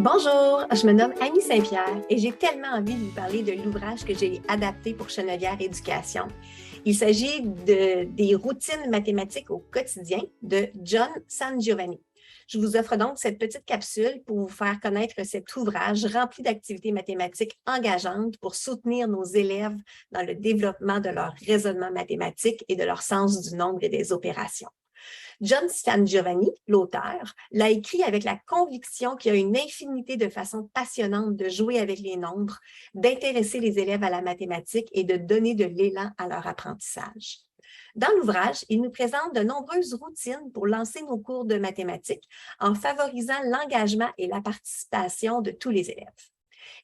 Bonjour, je me nomme Annie Saint-Pierre et j'ai tellement envie de vous parler de l'ouvrage que j'ai adapté pour Chenevière Éducation. Il s'agit des routines mathématiques au quotidien de John Sangiovanni. Je vous offre donc cette petite capsule pour vous faire connaître cet ouvrage rempli d'activités mathématiques engageantes pour soutenir nos élèves dans le développement de leur raisonnement mathématique et de leur sens du nombre et des opérations. John Sangiovanni, l'auteur, l'a écrit avec la conviction qu'il y a une infinité de façons passionnantes de jouer avec les nombres, d'intéresser les élèves à la mathématique et de donner de l'élan à leur apprentissage. Dans l'ouvrage, il nous présente de nombreuses routines pour lancer nos cours de mathématiques en favorisant l'engagement et la participation de tous les élèves.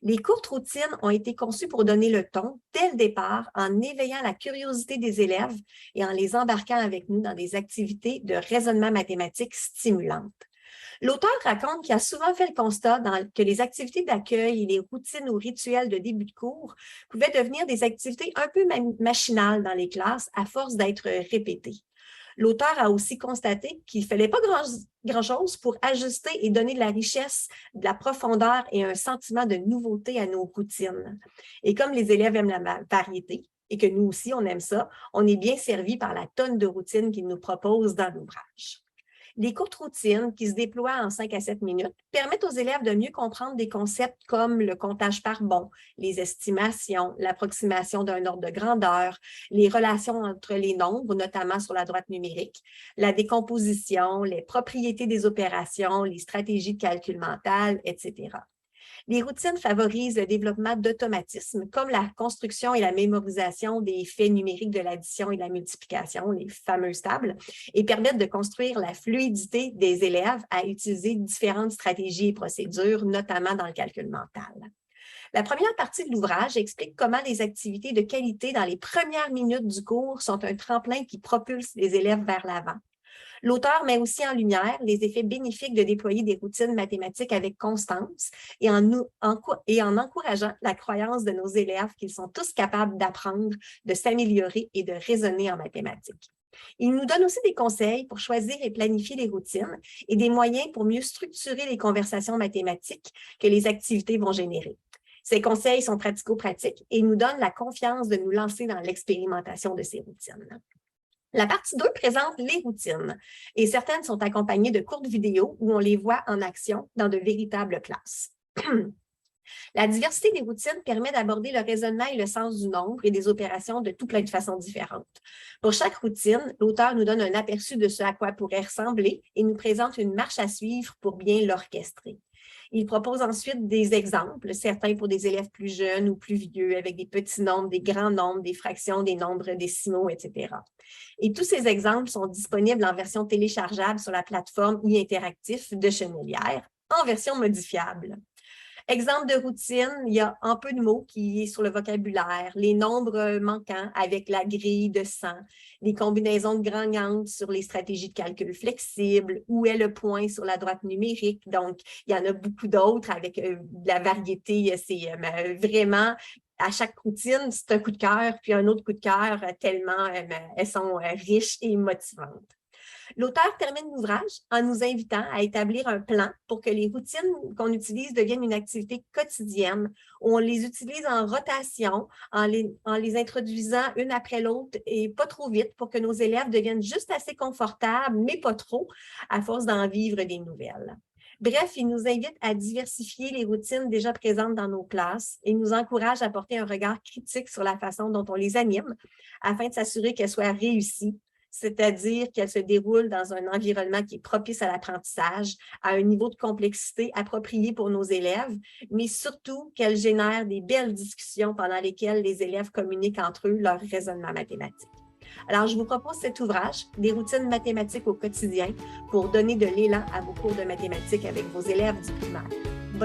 Les courtes routines ont été conçues pour donner le ton dès le départ en éveillant la curiosité des élèves et en les embarquant avec nous dans des activités de raisonnement mathématique stimulantes. L'auteur raconte qu'il a souvent fait le constat que les activités d'accueil et les routines ou rituels de début de cours pouvaient devenir des activités un peu machinales dans les classes à force d'être répétées. L'auteur a aussi constaté qu'il ne fallait pas grand-chose pour ajuster et donner de la richesse, de la profondeur et un sentiment de nouveauté à nos routines. Et comme les élèves aiment la variété et que nous aussi, on aime ça, on est bien servi par la tonne de routines qu'il nous propose dans l'ouvrage. Les courtes routines qui se déploient en 5 à 7 minutes permettent aux élèves de mieux comprendre des concepts comme le comptage par bond, les estimations, l'approximation d'un ordre de grandeur, les relations entre les nombres, notamment sur la droite numérique, la décomposition, les propriétés des opérations, les stratégies de calcul mental, etc. Les routines favorisent le développement d'automatismes, comme la construction et la mémorisation des faits numériques de l'addition et de la multiplication, les fameuses tables, et permettent de construire la fluidité des élèves à utiliser différentes stratégies et procédures, notamment dans le calcul mental. La première partie de l'ouvrage explique comment les activités de qualité dans les premières minutes du cours sont un tremplin qui propulse les élèves vers l'avant. L'auteur met aussi en lumière les effets bénéfiques de déployer des routines mathématiques avec constance et en encourageant la croyance de nos élèves qu'ils sont tous capables d'apprendre, de s'améliorer et de raisonner en mathématiques. Il nous donne aussi des conseils pour choisir et planifier les routines et des moyens pour mieux structurer les conversations mathématiques que les activités vont générer. Ces conseils sont pratico-pratiques et nous donnent la confiance de nous lancer dans l'expérimentation de ces routines. La partie 2 présente les routines et certaines sont accompagnées de courtes vidéos où on les voit en action dans de véritables classes. La diversité des routines permet d'aborder le raisonnement et le sens du nombre et des opérations de tout plein de façons différentes. Pour chaque routine, l'auteur nous donne un aperçu de ce à quoi pourrait ressembler et nous présente une marche à suivre pour bien l'orchestrer. Il propose ensuite des exemples, certains pour des élèves plus jeunes ou plus vieux, avec des petits nombres, des grands nombres, des fractions, des nombres décimaux, etc. Et tous ces exemples sont disponibles en version téléchargeable sur la plateforme e-interactif de Chenevière, en version modifiable. Exemple de routine, il y a un peu de mots qui est sur le vocabulaire, les nombres manquants avec la grille de 100, les combinaisons de gagnantes sur les stratégies de calcul flexibles, où est le point sur la droite numérique. Donc, il y en a beaucoup d'autres avec de la variété. C'est vraiment, à chaque routine, c'est un coup de cœur, puis un autre coup de cœur, tellement elles sont riches et motivantes. L'auteur termine l'ouvrage en nous invitant à établir un plan pour que les routines qu'on utilise deviennent une activité quotidienne, où on les utilise en rotation, en les introduisant une après l'autre et pas trop vite pour que nos élèves deviennent juste assez confortables, mais pas trop, à force d'en vivre des nouvelles. Bref, il nous invite à diversifier les routines déjà présentes dans nos classes et nous encourage à porter un regard critique sur la façon dont on les anime afin de s'assurer qu'elles soient réussies, c'est-à-dire qu'elle se déroule dans un environnement qui est propice à l'apprentissage, à un niveau de complexité approprié pour nos élèves, mais surtout qu'elle génère des belles discussions pendant lesquelles les élèves communiquent entre eux leur raisonnement mathématique. Alors, je vous propose cet ouvrage, des routines mathématiques au quotidien, pour donner de l'élan à vos cours de mathématiques avec vos élèves du primaire.